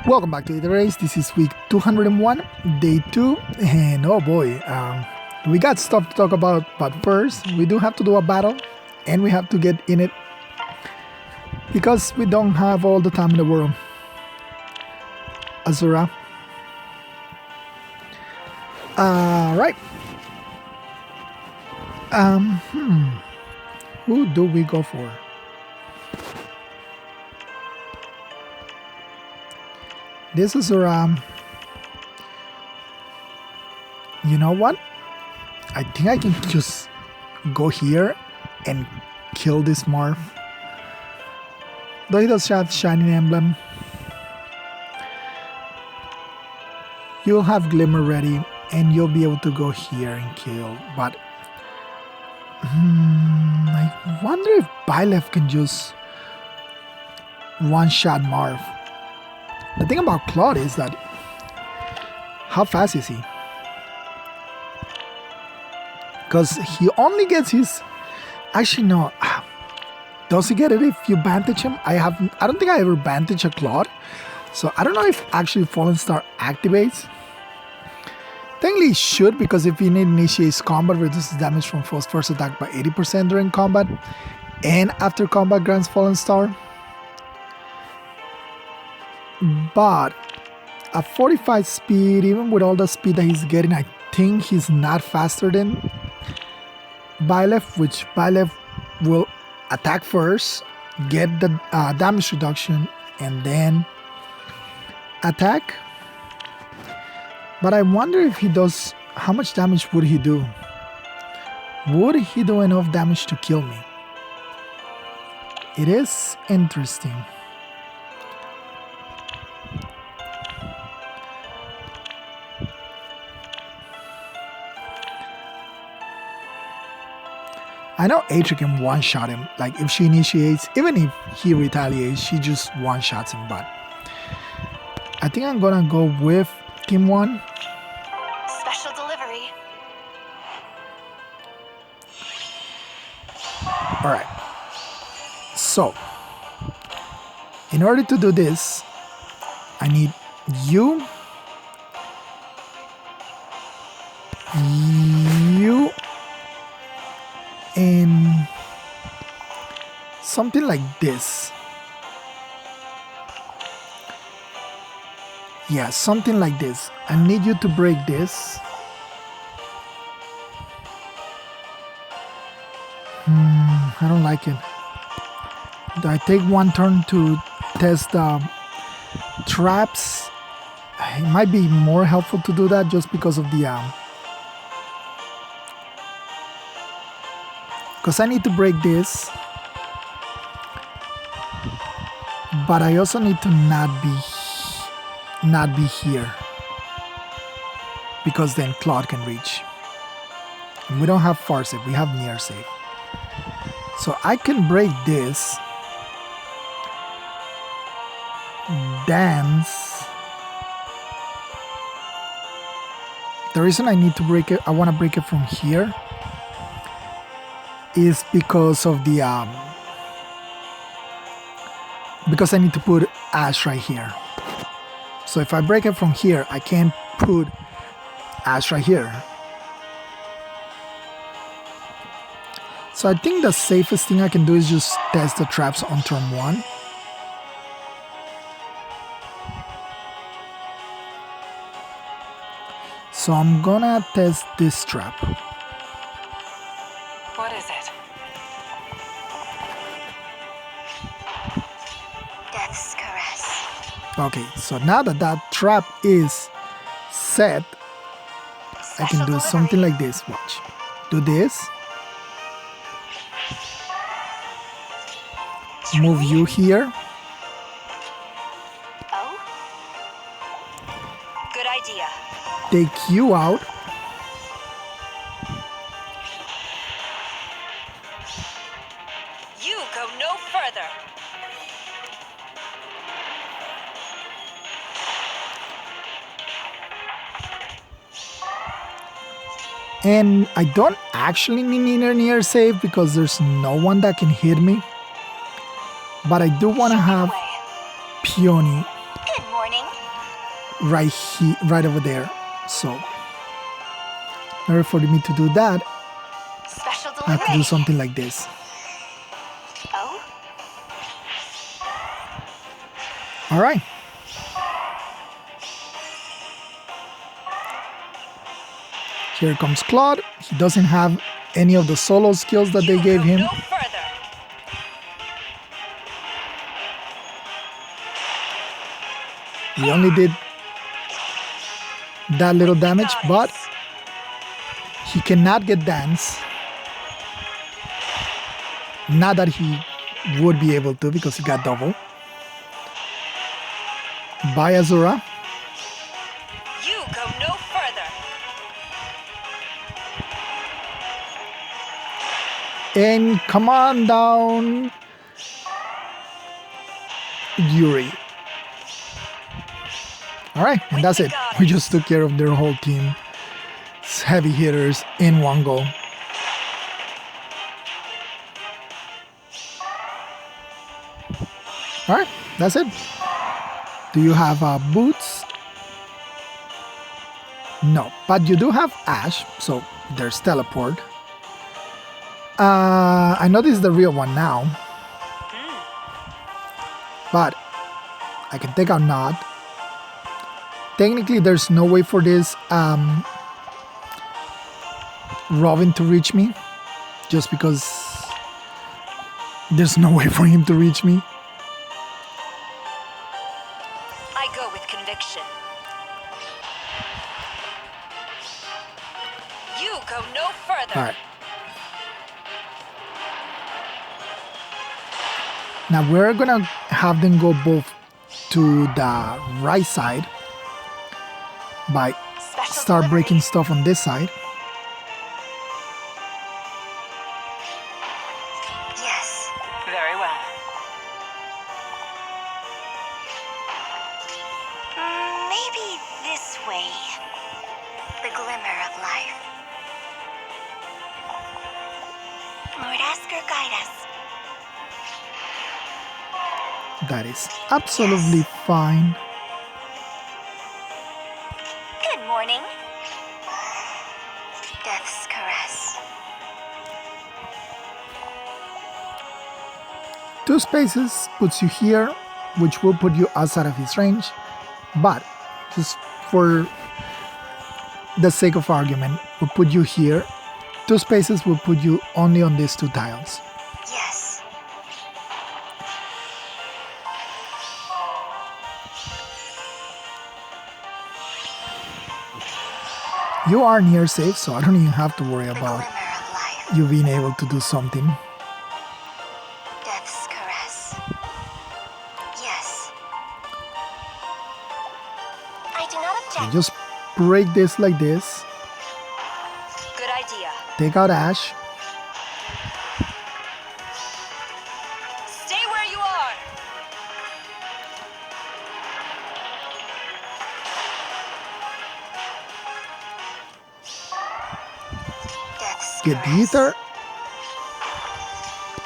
Welcome back to the race. This is week 201, day 2, and oh boy, we got stuff to talk about, but first, we do have to do a battle, and we have to get in it, because we don't have all the time in the world. Azura. Right. Who do we go for? This is you know what? I think I can just go here and kill this Marth. Though he does have Shining Emblem. You'll have Glimmer ready and you'll be able to go here and kill. But I wonder if Byleth can just one-shot Marth. The thing about Claude is that, how fast is he? Because he only gets his, actually no, does he get it if you bandage him? I don't think I ever bandage a Claude, so I don't know if actually Fallen Star activates. Technically it should, because if he initiates combat, reduces damage from foe's first attack by 80% during combat, and after combat grants Fallen Star. But at 45 speed, even with all the speed that he's getting, I think he's not faster than Byleth, which Byleth will attack first, get the damage reduction, and then attack. But I wonder if he does, how much damage would he do? Would he do enough damage to kill me? It is interesting. I know Aether can one-shot him, like if she initiates, even if he retaliates, she just one-shots him, but I think I'm gonna go with Team 1. Special delivery. Alright, so in order to do this, I need you, and something like this. Yeah, something like this. I need you to break this. I don't like it. Do I take one turn to test the traps? It might be more helpful to do that just because of the because I need to break this, but I also need to not be here, because then Claude can reach, and we don't have far save, we have near save. So I can break this, dance. The reason I need to break it, I want to break it from here, is because of the because I need to put Ash right here. So if I break it from here, I can't put Ash right here. So I think the safest thing I can do is just test the traps on turn 1. So I'm gonna test this trap. What is it? Death's caress. Okay, so now that that trap is set, I can do something like this. Watch. Do this. Move you here. Oh? Good idea. Take you out. You go no further. And I don't actually need a near save because there's no one that can hit me. But I do want to have Peony Good morning. Right over there. So in order for me to do that, Special I have to do delivery. something like this. Oh, All right. Here comes Claude. He doesn't have any of the solo skills that they gave him. No further. He only did that little damage, but he cannot get dance. Not that he would be able to because he got double. Bye, Azura. You go no further. And come on down, Yuri. All right, and that's it. We just took care of their whole team. It's heavy hitters in one go. All right, that's it. Do you have boots? No, but you do have Ash, so there's teleport. I know this is the real one now, but I can take out Nod. Technically, there's no way for this Robin to reach me, just because there's no way for him to reach me. I go with conviction. You go no further. All right. Now we're gonna have them go both to the right side by start breaking stuff on this side. Yes. Very well. Maybe this way. The glimmer of life. Lord Asker, guide us. That is absolutely fine. Good morning. Death's caress. 2 spaces puts you here, which will put you outside of his range, but just for the sake of argument, we'll put you here. 2 spaces will put you only on these 2 tiles. Yes. You are near safe, so I don't even have to worry The about glimmer of life. you being able to do something. Death's caress. Yes. I do not You object. just break this like this, Good idea. take out Ash, Stay where you are. Death's get the caress. Aether,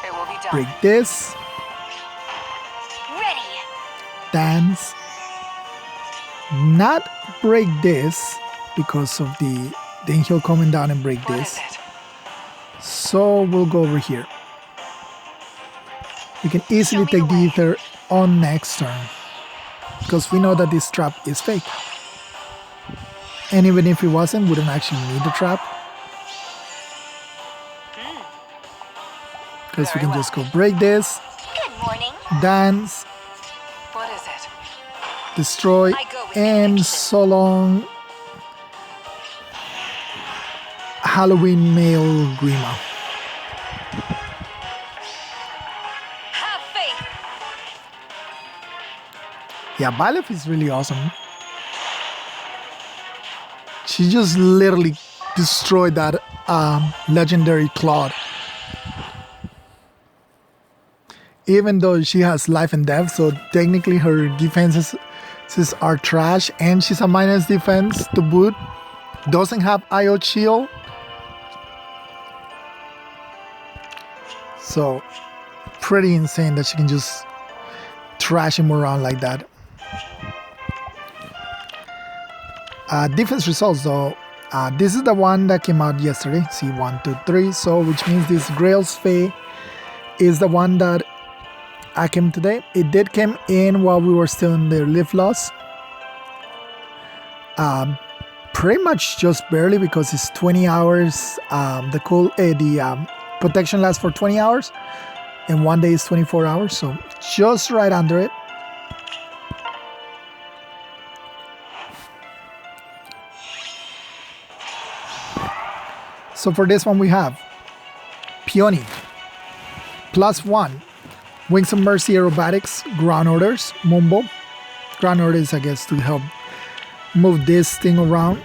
It will be done. break this, Ready. dance, not break this because of then he'll come down and break What this. is it? So we'll go over here. We can easily Show me take the the way. Aether on next turn because we know that this trap is fake. And even if it wasn't, we don't actually need the trap because we Very can just go break this, Good morning. dance, What is it? destroy, I go with and conviction. so long Halloween male Grima. Have faith. Yeah, Byleth is really awesome. She just literally destroyed that legendary Claude. Even though she has life and death, so technically her defenses are trash, and she's a minus defense to boot. Doesn't have Iote shield. So pretty insane that she can just trash him around like that. Defense results though. This is the one that came out yesterday. See, 1, 2, 3. So, which means this Grail's FEH is the one that came today. It did come in while we were still in the live loss. Pretty much just barely because it's 20 hours. The protection lasts for 20 hours, and one day is 24 hours. So just right under it. So for this one we have Peony, +1, Wings of Mercy Aerobatics, Ground Orders, Mumbo. Ground Orders, I guess, to help move this thing around.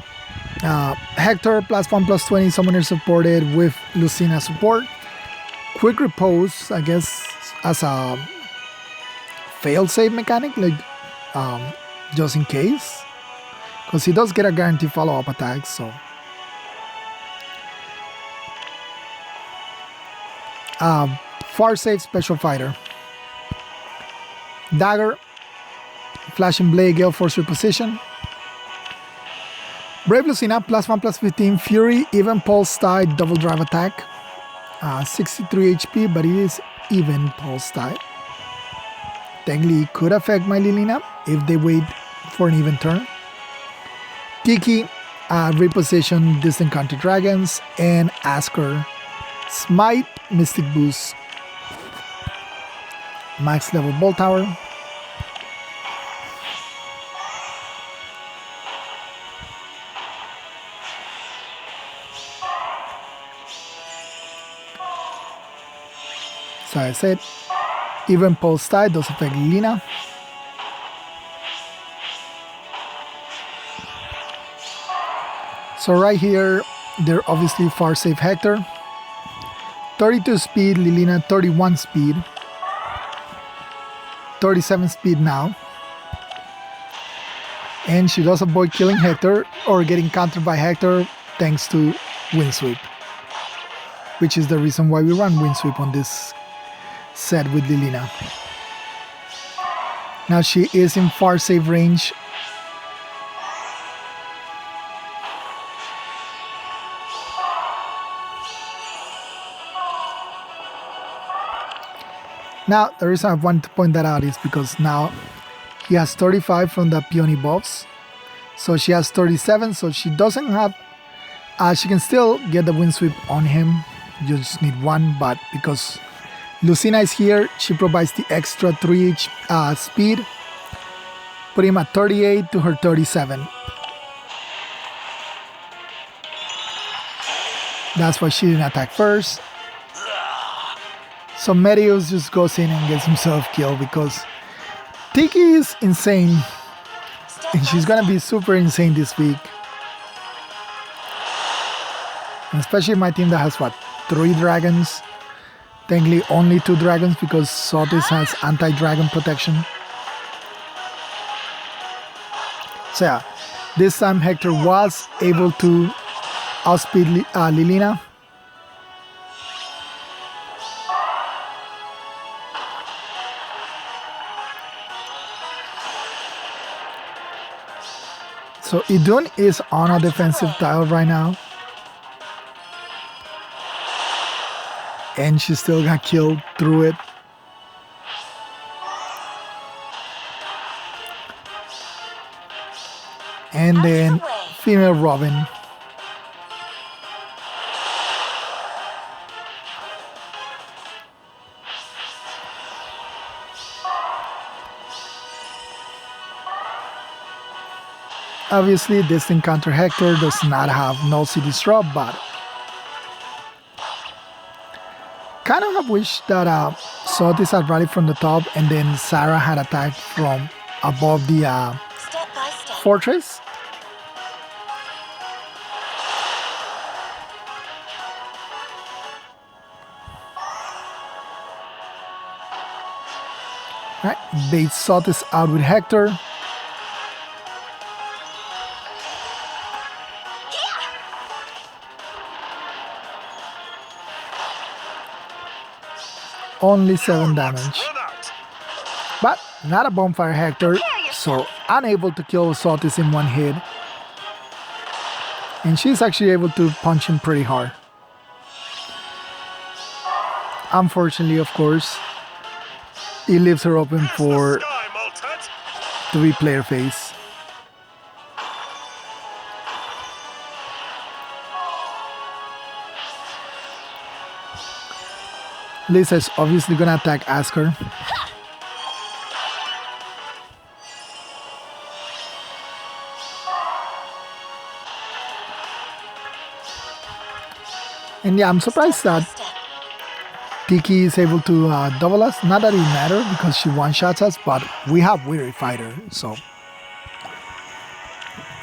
Hector, +1/+20, Summoner supported with Lucina support. Quick Repose, I guess, as a fail-safe mechanic, like just in case. Because he does get a guaranteed follow-up attack, so... Far-safe Special Fighter. Dagger, Flashing Blade, Gale Force Reposition. Brave Lucina, +1/+15, Fury, Even Pulse Die, Double Drive Attack. 63 HP, but it is Even Pulse Die. Technically, it could affect my Lilina if they wait for an even turn. Kiki, Reposition, Distant Counter Dragons, and Asker, Smite, Mystic Boost, Max Level Bolt Tower. So I said, even Pulse Die does affect Lina. So right here, they're obviously far safe Hector. 32 speed, Lilina 31 speed. 37 speed now. And she does avoid killing Hector or getting countered by Hector thanks to Wind Sweep. Which is the reason why we run Wind Sweep on this set with Lilina. Now she is in far safe range. Now, the reason I want to point that out is because now he has 35 from the Peony buffs. So she has 37, so she doesn't have... she can still get the Wind Sweep on him. You just need one, but because Lucina is here, she provides the extra 3 speed. Put him at 38 to her 37. That's why she didn't attack first. So Meteos just goes in and gets himself killed because Tiki is insane. And she's gonna be super insane this week. And especially my team that has, what, 3 dragons? Technically only 2 dragons because Sotis has anti-dragon protection. So yeah, this time Hector was able to outspeed Lilina. So Idun is on a defensive tile right now. And she still got killed through it. And then female Robin. Obviously, this encounter Hector does not have Null City Disrupt, but kind of have wished that Sotis had rallied from the top and then Sarah had attacked from above the fortress. Right, bait Sotis out with Hector. Only 7 damage. But not a bonfire Hector, so unable to kill Sotis in one hit. And she's actually able to punch him pretty hard. Unfortunately, of course, it leaves her open for to be player face. Lisa is obviously gonna attack Asker. And yeah, I'm surprised that Tiki is able to double us. Not that it matters because she one-shots us, but we have Weary Fighter, so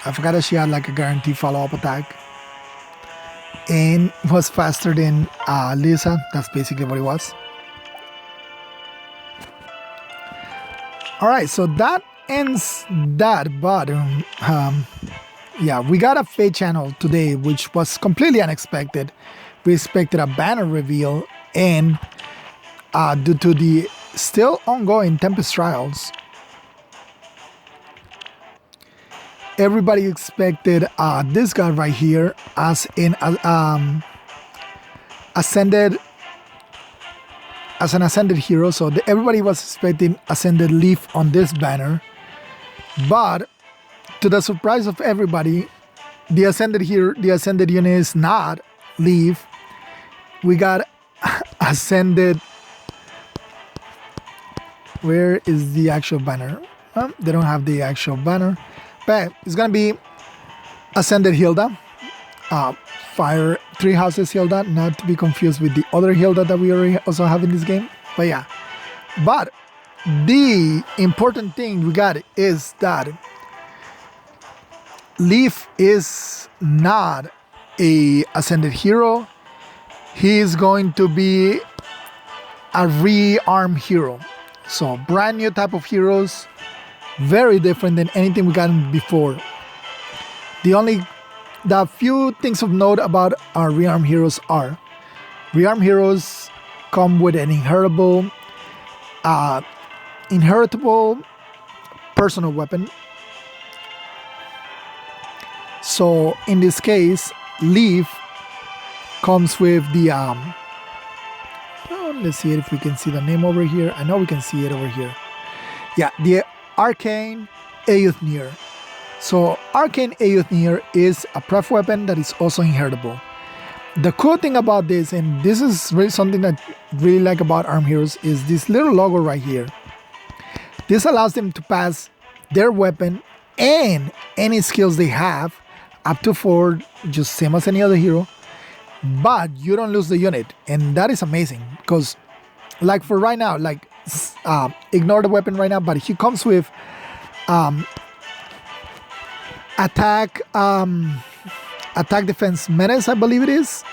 I forgot that she had like a guaranteed follow-up attack. And was faster than Lisa. That's basically what it was. Alright, so that ends that, but yeah, we got a Fate channel today, which was completely unexpected. We expected a banner reveal, and due to the still ongoing Tempest Trials, everybody expected this guy right here as an ascended hero. So everybody was expecting Ascended Leaf on this banner, but to the surprise of everybody, the Ascended unit is not Leaf. We got Ascended. Where is the actual banner? They don't have the actual banner. But it's gonna be Ascended Hilda, Fire 3 Houses Hilda, not to be confused with the other Hilda that we already also have in this game. But yeah, but the important thing we got is that Leaf is not a Ascended hero. He is going to be a rearm hero. So brand new type of heroes. Very different than anything we got before. The few things of note about our rearm heroes are rearm heroes come with an inheritable personal weapon. So in this case, Leaf comes with the let's see if we can see the name over here. I know we can see it over here. Yeah, the Arcane Aether. So Arcane Aether is a pref weapon that is also inheritable. The cool thing about this, and this is really something that I really like about ARM heroes, is this little logo right here. This allows them to pass their weapon and any skills they have up to 4, just same as any other hero, but you don't lose the unit, and that is amazing because, like for right now, like ignore the weapon right now, but he comes with attack defense menace, I believe it is.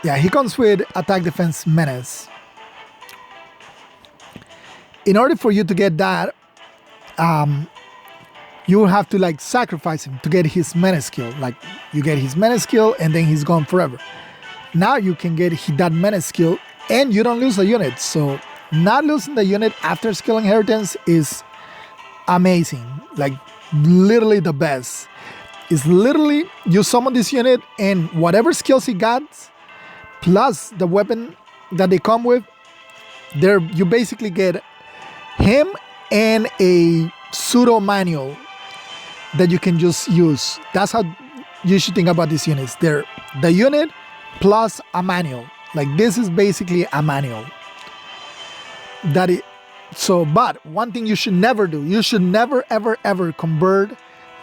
Yeah, he comes with attack defense menace. In order for you to get that, you will have to like sacrifice him to get his menace skill. Like you get his menace skill and then he's gone forever. Now you can get that menace skill and you don't lose the unit. So not losing the unit after skill inheritance is amazing. Like literally the best. It's literally you summon this unit and whatever skills he got plus the weapon that they come with, there you basically get him and a pseudo manual that you can just use. That's how you should think about these units. They're the unit plus a manual. Like this is basically a manual. But one thing you should never do, you should never ever convert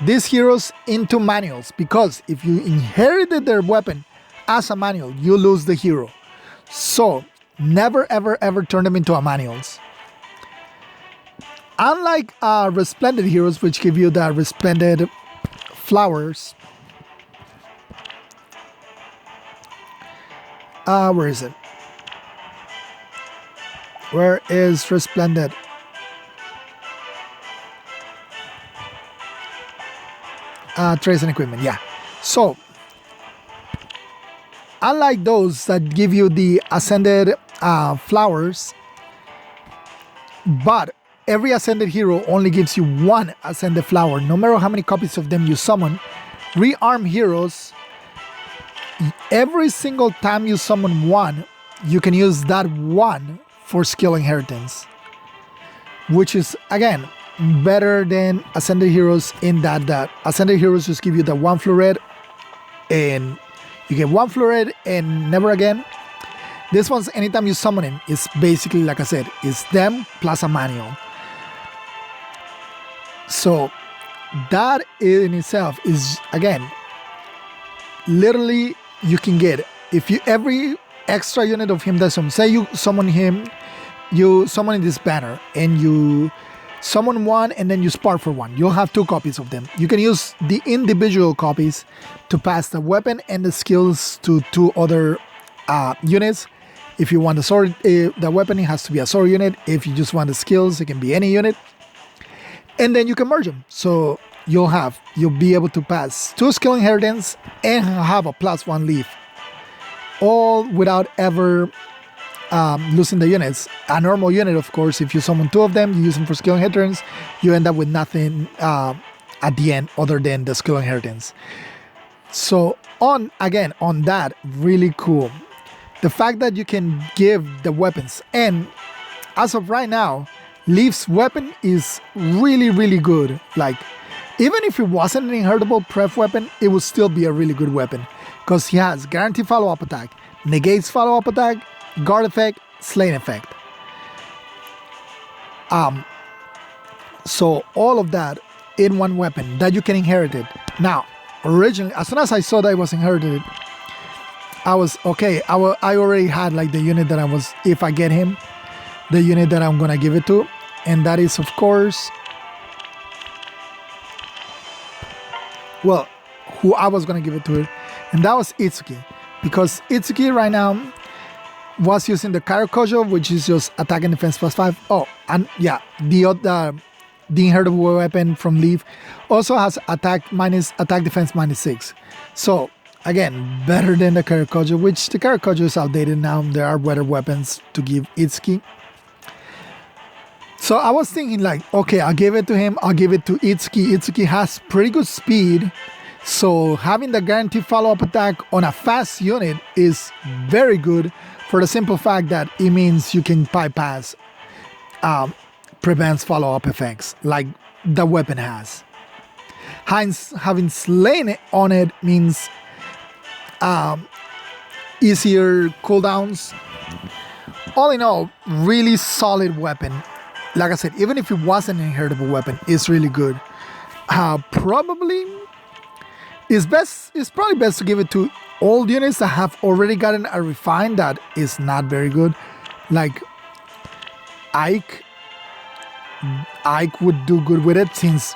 these heroes into manuals, because if you inherited their weapon as a manual, you lose the hero. So never ever turn them into a manuals. Unlike resplendent heroes, which give you the resplendent flowers. Where is it? Where is resplendent? Trace and equipment, yeah. So, unlike those that give you the ascended flowers, but every ascended hero only gives you one ascended flower. No matter how many copies of them you summon, rearm heroes, every single time you summon one, you can use that one for skill inheritance, which is again better than Ascended Heroes in that Ascended Heroes just give you the one floret and you get one floret and never again. This one's anytime you summon him, it's basically, like I said, it's them plus a manual. So that in itself is, again, literally you can get, if you every extra unit of him that say you summon him, you summon this banner and you summon one and then you spark for one. You'll have 2 copies of them. You can use the individual copies to pass the weapon and the skills to 2 other units. If you want the sword, the weapon, it has to be a sword unit. If you just want the skills, it can be any unit. And then you can merge them. So you'll be able to pass 2 skill inheritance and have a +1 leaf. All without ever losing the units. A normal unit, of course, if you summon 2 of them, you use them for skill inheritance, you end up with nothing at the end other than the skill inheritance. So on that, really cool. The fact that you can give the weapons, and as of right now, Leaf's weapon is really, really good. Like, even if it wasn't an inheritable pref weapon, it would still be a really good weapon because he has guaranteed follow-up attack, negates follow-up attack, guard effect, slain effect. So all of that in one weapon that you can inherit it. Now, originally, as soon as I saw that it was inherited, I was okay. I already had like the unit that I was, if I get him, the unit that I'm gonna give it to, and that is, of course, well, who I was gonna give it to, and that was Itsuki, because Itsuki right now was using the Karakojo, which is just attack and defense +5. Oh, and yeah, the inheritable weapon from Leaf also has attack defense -6. So again, better than the Karakojo, which the Karakojo is outdated now. There are better weapons to give Itsuki. So I was thinking like, okay, I'll give it to him. I'll give it to Itsuki. Itsuki has pretty good speed. So having the guaranteed follow-up attack on a fast unit is very good for the simple fact that it means you can bypass prevents follow-up effects like the weapon has. Having slain on it means easier cooldowns. All in all, really solid weapon. Like I said, even if it wasn't an inheritable weapon, it's really good. Probably it's probably best to give it to old units that have already gotten a refine that is not very good. Like Ike would do good with it, since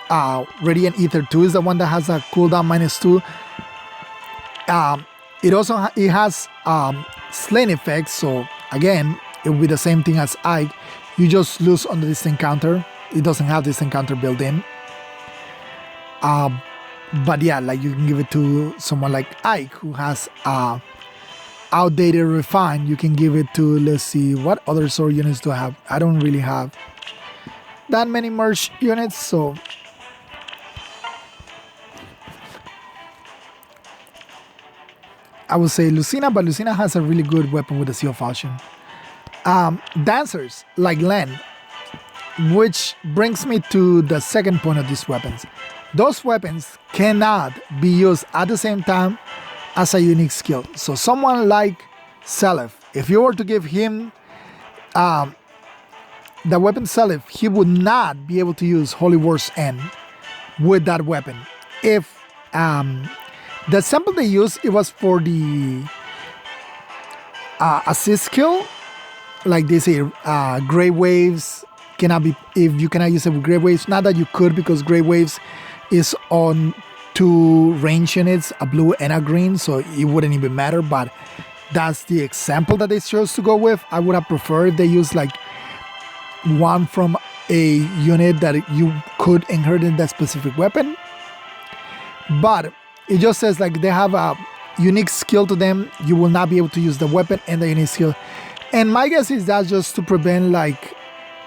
Radiant Aether 2 is the one that has a cooldown -2. It has slain effects, so again, it will be the same thing as Ike. You just lose on the distant counter. It doesn't have this encounter built in. But yeah, like you can give it to someone like Ike who has outdated refine. You can give it to, let's see, what other sword units do I have? I don't really have that many merge units, so I would say Lucina, but Lucina has a really good weapon with the Seal Falchion. Dancers like Len, which brings me to the second point of these weapons. Those weapons cannot be used at the same time as a unique skill. So someone like Selef, if you were to give him the weapon Selef, he would not be able to use Holy War's End with that weapon. If the sample they used, it was for the assist skill, like they say, Grey Waves cannot be, if you cannot use it with Grey Waves. Not that you could, because Grey Waves is on 2 range units, a blue and a green, so it wouldn't even matter, but that's the example that they chose to go with. I would have preferred if they used like one from a unit that you could inherit in that specific weapon. But it just says like they have a unique skill to them. You will not be able to use the weapon and the unique skill. And my guess is that's just to prevent like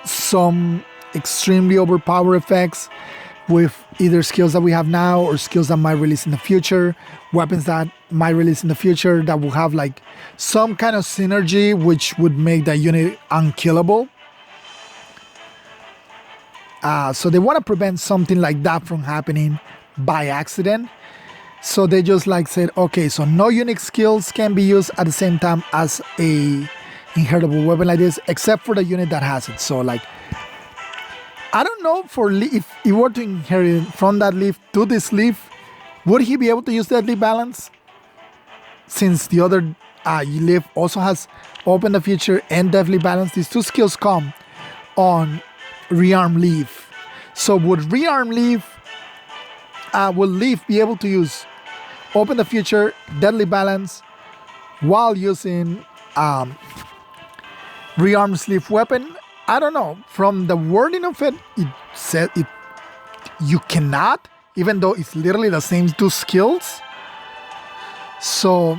some extremely overpowered effects with either skills that we have now or skills that might release in the future, weapons that might release in the future that will have like some kind of synergy which would make the unit unkillable. So they want to prevent something like that from happening by accident. So they just like said, okay, so no unique skills can be used at the same time as a inheritable weapon like this, except for the unit that has it. So like, I don't know if he were to inherit from that leaf to this leaf, would he be able to use Deadly Balance? Since the other leaf also has Open the Future and Deadly Balance, these two skills come on Rearm Leaf. So would Rearm Leaf, will Leaf be able to use Open the Future, Deadly Balance while using Rearm's Leaf weapon? I don't know. From the wording of it, it said you cannot, even though it's literally the same two skills. So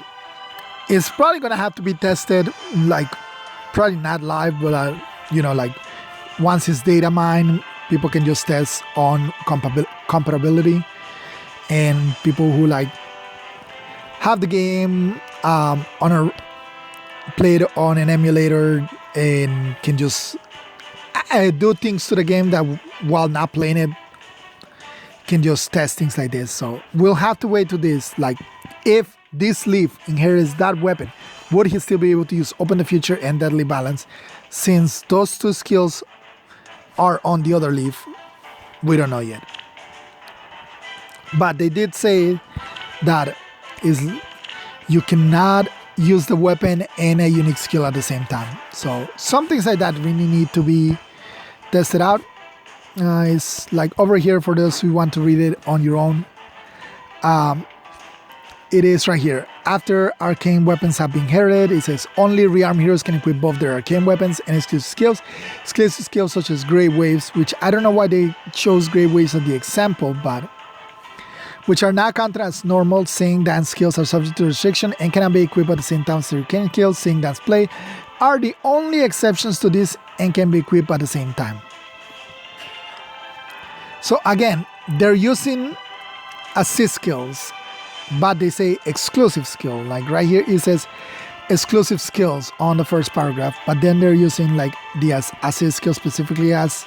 it's probably gonna have to be tested, like probably not live, but like once it's data mined, people can just test on comparability, and people who like have the game played on an emulator and can just do things to the game that while not playing it can just test things like this. So we'll have to wait to this, like if this leaf inherits that weapon, would he still be able to use Open the Future and Deadly Balance? Since those two skills are on the other leaf, we don't know yet. But they did say that you cannot use the weapon and a unique skill at the same time. So some things like that really need to be tested out. It's like over here for those who want to read it on your own. It is right here. After arcane weapons have been inherited, it says only rearm heroes can equip both their arcane weapons and exclusive skills. Exclusive skills such as Grey Waves, which I don't know why they chose Grey Waves as the example, but which are not counted as normal. Sing, dance skills are subject to restriction and cannot be equipped at the same time as arcane skills. Sing, dance, play are the only exceptions to this and can be equipped at the same time. So again, they're using assist skills, but they say exclusive skill. Like right here it says exclusive skills on the first paragraph, but then they're using like the assist skill specifically as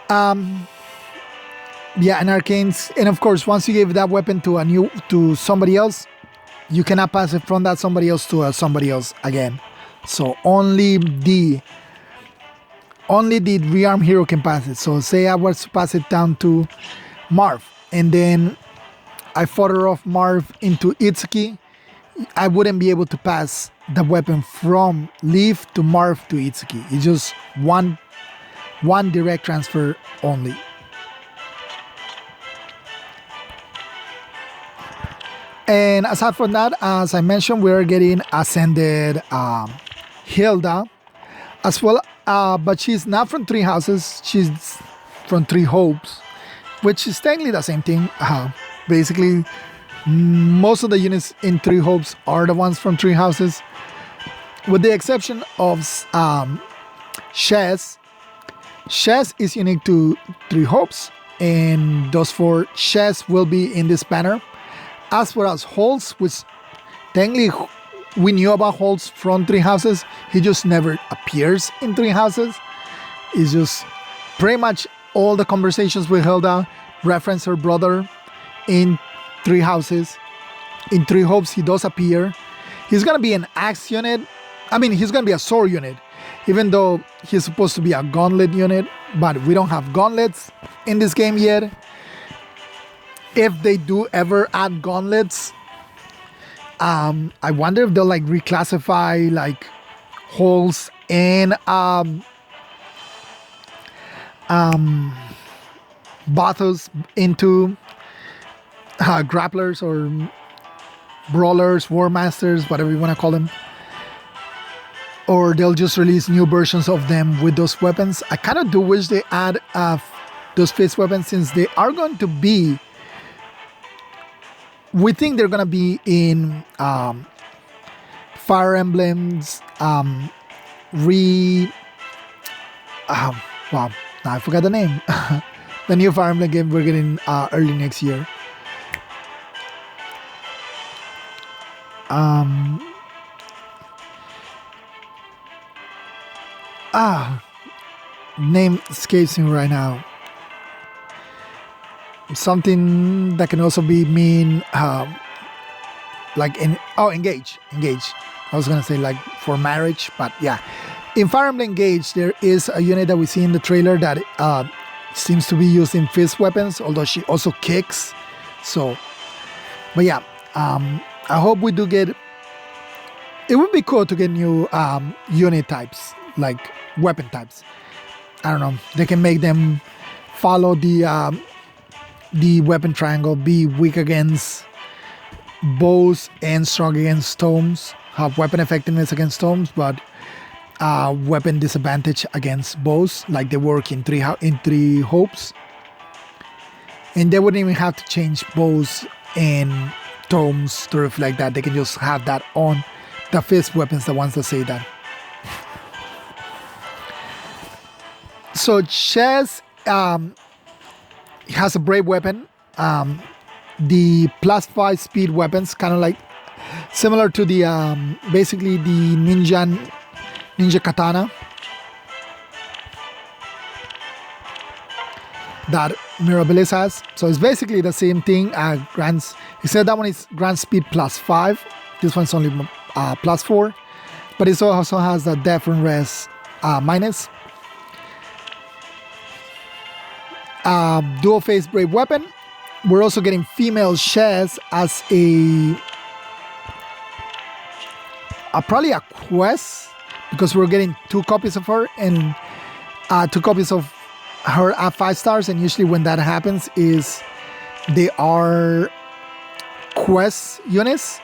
an arcane. And of course, once you give that weapon to somebody else, you cannot pass it from that somebody else to somebody else again. So only the rearm hero can pass it. So say I was to pass it down to Marv, and then I fodder off Marv into Itsuki, I wouldn't be able to pass the weapon from Leaf to Marv to Itsuki. It's just one direct transfer only. And aside from that, as I mentioned, we're getting Ascended Hilda as well, but she's not from Three Houses, she's from Three Hopes, which is technically the same thing. Basically, most of the units in Three Hopes are the ones from Three Houses, with the exception of Shez. Shez is unique to Three Hopes, and those four Shez will be in this banner. As for as Holtz, which technically we knew about Holtz from Three Houses, he just never appears in Three Houses. It's just pretty much all the conversations with Hilda reference her brother in Three Houses. In Three Hopes, he does appear. He's gonna be an axe unit. I mean, he's gonna be a sword unit, even though he's supposed to be a gauntlet unit, but we don't have gauntlets in this game yet. If they do ever add gauntlets, I wonder if they'll like reclassify like holes and bathos into grapplers or brawlers, war masters, whatever you want to call them, or they'll just release new versions of them with those weapons. I kind of do wish they add those fist weapons, since they are going to be, we think they're gonna be in Fire Emblems. Wow, now I forgot the name. the new Fire Emblem game we're getting early next year. Name escapes me right now. Something that can also be mean, like engage. I was gonna say like for marriage, but yeah. In Fire Emblem Engage, there is a unit that we see in the trailer that seems to be used in fist weapons, although she also kicks. So, but yeah, I hope we do get. It would be cool to get new unit types, like weapon types. I don't know. They can make them follow the weapon triangle, be weak against bows and strong against stones. Have weapon effectiveness against stones, but weapon disadvantage against bows, like they work in three hopes. And they wouldn't even have to change bows and tomes to reflect that. They can just have that on the fist weapons, the ones that say that. So Chess has a brave weapon. The +5 speed weapons, kind of like similar to the basically the ninja katana that Mirabilis has. So it's basically the same thing. He said that one is grand speed +5. This one's only +4, but it also has the def and res minus. Dual face brave weapon. We're also getting female Chess as probably a quest, because we're getting 2 copies of her and 2 copies of her at 5 stars. And usually when that happens is they are quest units.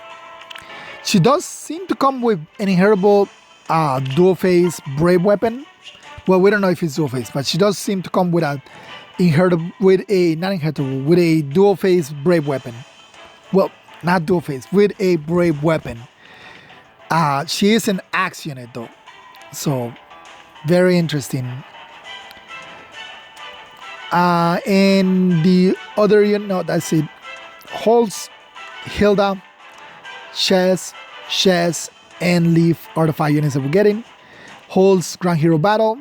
She does seem to come with an inheritable dual face brave weapon. Well, we don't know if it's dual face, but she does seem to come with a dual face brave weapon. Well, not dual face, with a brave weapon. She is an axe unit though, so very interesting. And the other unit, no, that's it. Holds, Hilda, Chess, and Leaf are the 5 units that we're getting. Holds Grand Hero Battle.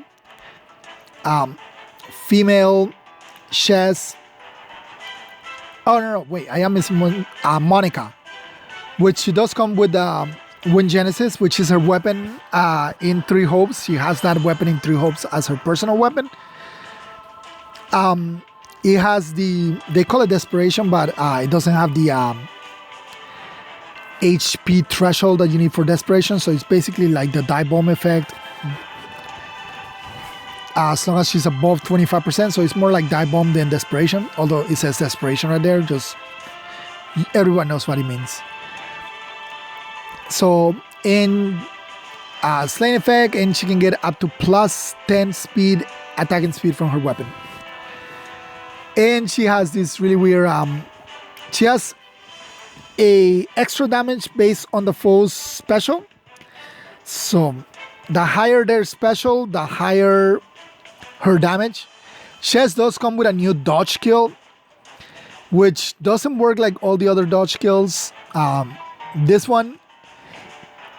Female Chess. Oh no, wait, I am missing one. Monica, which she does come with Wind Genesis, which is her weapon in 3 hopes. She has that weapon in 3 hopes as her personal weapon. It has they call it Desperation, but it doesn't have the HP threshold that you need for Desperation. So it's basically like the die bomb effect. As long as she's above 25%, so it's more like die bomb than Desperation. Although it says Desperation right there, just everyone knows what it means. So in Slaying effect, and she can get up to +10 speed, attacking speed from her weapon. And she has this really weird, she has a extra damage based on the foe's special. So the higher their special, the higher her damage. Chess does come with a new dodge skill, which doesn't work like all the other dodge skills. This one,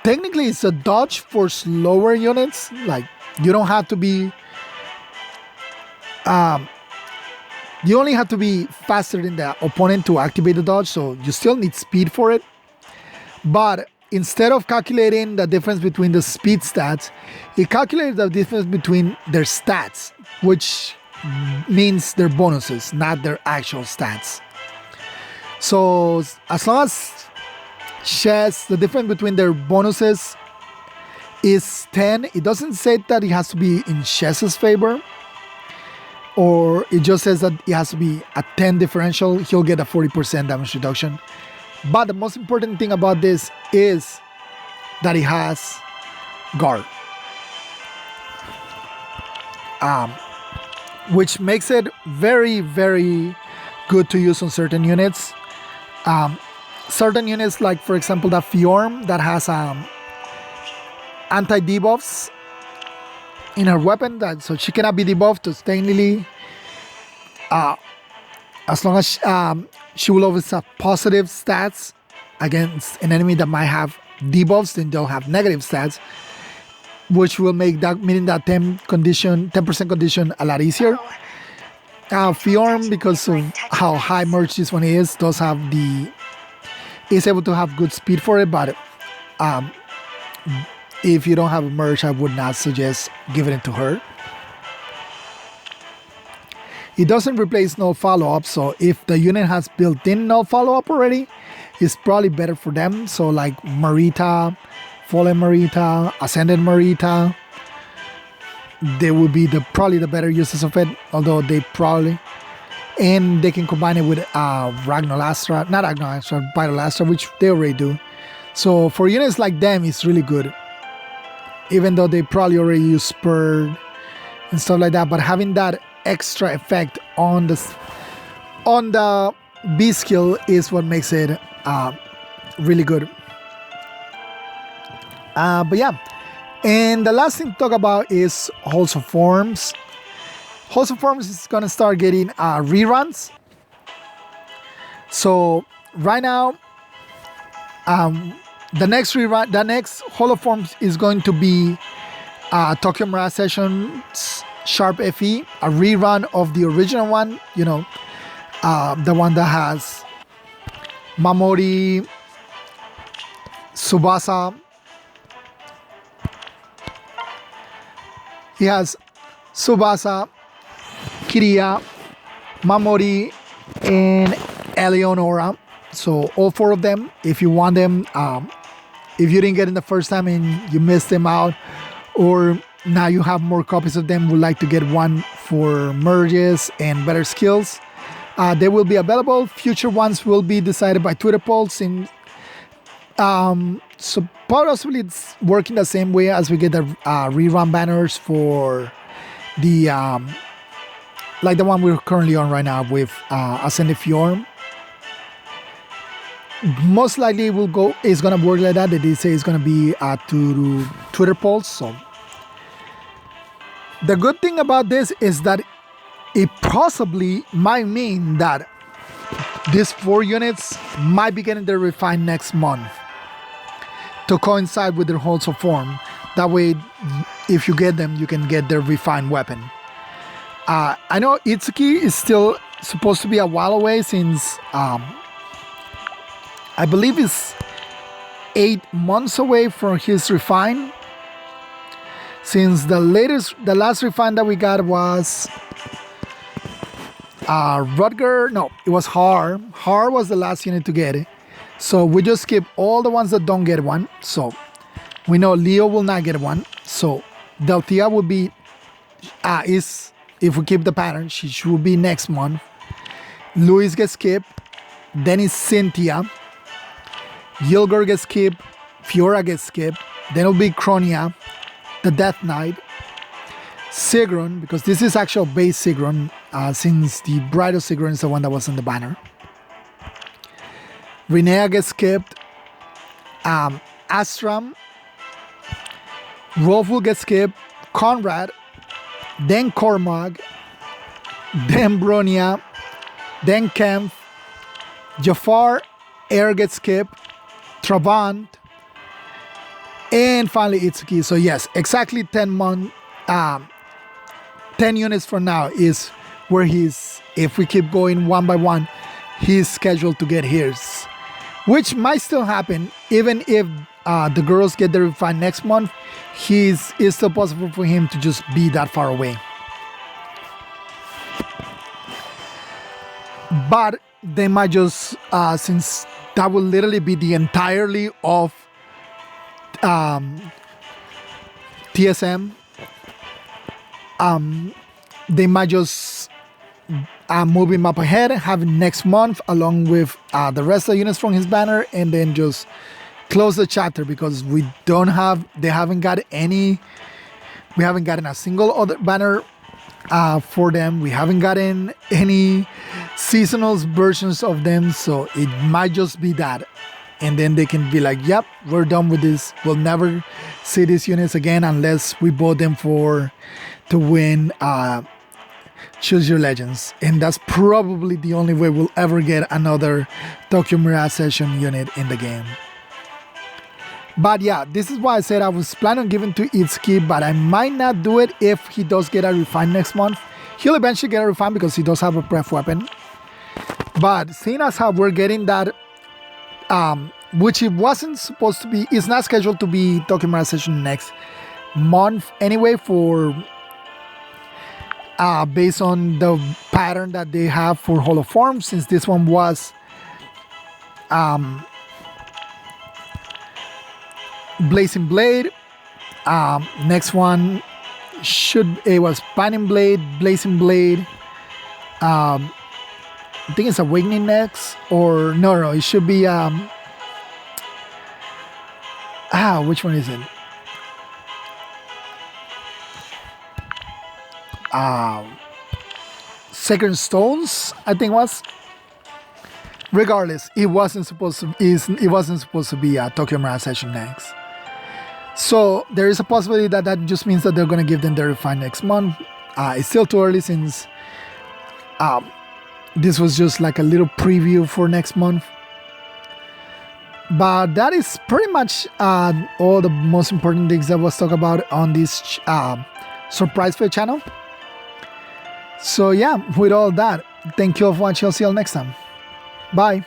technically it's a dodge for slower units. Like, you don't have to be, you only have to be faster than the opponent to activate the dodge, so you still need speed for it. But instead of calculating the difference between the speed stats, it calculates the difference between their stats, which means their bonuses, not their actual stats. So as long as Chess, the difference between their bonuses is 10, it doesn't say that it has to be in Chess's favor, or it just says that it has to be a 10 differential. He'll get a 40% damage reduction. But the most important thing about this is that it has guard, which makes it very, very good to use on certain units. Certain units, like for example the Fjorm, that has anti-debuffs in her weapon, so she cannot be debuffed. So technically, as long as she will always have positive stats against an enemy that might have debuffs, then they'll have negative stats, which will make that, meaning that 10% condition a lot easier. Fjorm, because of how high merge this one is, is able to have good speed for it, but if you don't have a merge, I would not suggest giving it to her. It doesn't replace no follow-up, so if the unit has built-in no follow-up already, it's probably better for them. So like Marita, Fallen Marita, Ascended Marita, they would be probably the better uses of it, although and they can combine it with Ragnalastra, not Ragnalastra, Pyrolastra, which they already do. So for units like them, it's really good, even though they probably already use Spurred and stuff like that, but having that extra effect on the B skill is what makes it really good. But yeah, and the last thing to talk about is Halls of Forms. Halls of Forms is gonna start getting reruns. So right now, the next Hall of Forms is going to be Tokyo Mirage Sessions Sharp FE, a rerun of the original one, the one that has Mamori, Tsubasa. He has Tsubasa, Kiriya, Mamori, and Eleonora. So all four of them, if you want them, if you didn't get in the first time and you missed them out, or now you have more copies of them, would like to get one for merges and better skills, they will be available. Future ones will be decided by Twitter polls. So possibly it's working the same way as we get the rerun banners for the like the one we're currently on right now with Ascended Fjorm. Most likely it's gonna work like that. They did say it's gonna be to Twitter polls. So the good thing about this is that it possibly might mean that these 4 units might be getting their refined next month to coincide with their Halls of Form. That way, if you get them, you can get their refined weapon. I know Itsuki is still supposed to be a while away, since I believe it's 8 months away from his refine. Since the last refine that we got was Rutger. No, it was Har. Har was the last unit to get it. So we just skip all the ones that don't get one. So we know Leo will not get one. So Delthea will be if we keep the pattern, she should be next month. Luis gets skipped. Then it's Cynthia. Yilgur gets skipped. Fiora gets skipped. Then it'll be Cronia, the Death Knight. Sigrun, because this is actual base Sigrun, since the Bridal Sigrun is the one that was on the banner. Rinea gets skipped. Astram. Rolf will get skipped. Conrad. Then Cormag. Then Bronia. Then Kempf. Jafar. Air gets skipped. Travant. And finally Itsuki. So yes, exactly 10 units from now is where if we keep going one by one, he's scheduled to get his. Which might still happen, even if the girls get their refine next month. It's still possible for him to just be that far away. But they might just, since that will literally be the entirely of TSM, they might just move him up ahead, have him next month along with the rest of the units from his banner, and then just close the chapter, because we haven't gotten a single other banner for them. We haven't gotten any seasonal versions of them, so it might just be that. And then they can be like, yep, we're done with this. We'll never see these units again unless we bought them to win choose your legends, and that's probably the only way we'll ever get another Tokyo Mirage Session unit in the game. But yeah, this is why I said I was planning on giving to Itsuki, but I might not do it if he does get a refine next month. He'll eventually get a refine because he does have a pref weapon. But seeing as how we're getting that, which it wasn't supposed to be, it's not scheduled to be Tokyo Mirage Session next month anyway, for based on the pattern that they have for holoform, since this one was Blazing Blade. Next one it was Panning Blade, Blazing Blade. I think it's Awakening next, or no, it should be which one is it? Sacred Stones, I think was. Regardless, it wasn't supposed to be a Tokyo Mirage Session next. So there is a possibility that just means that they're gonna give them their refine next month. It's still too early, since this was just like a little preview for next month. But that is pretty much all the most important things that was talked about on this surprise fair channel. So yeah, with all that, thank you all for watching. I'll see you all next time. Bye.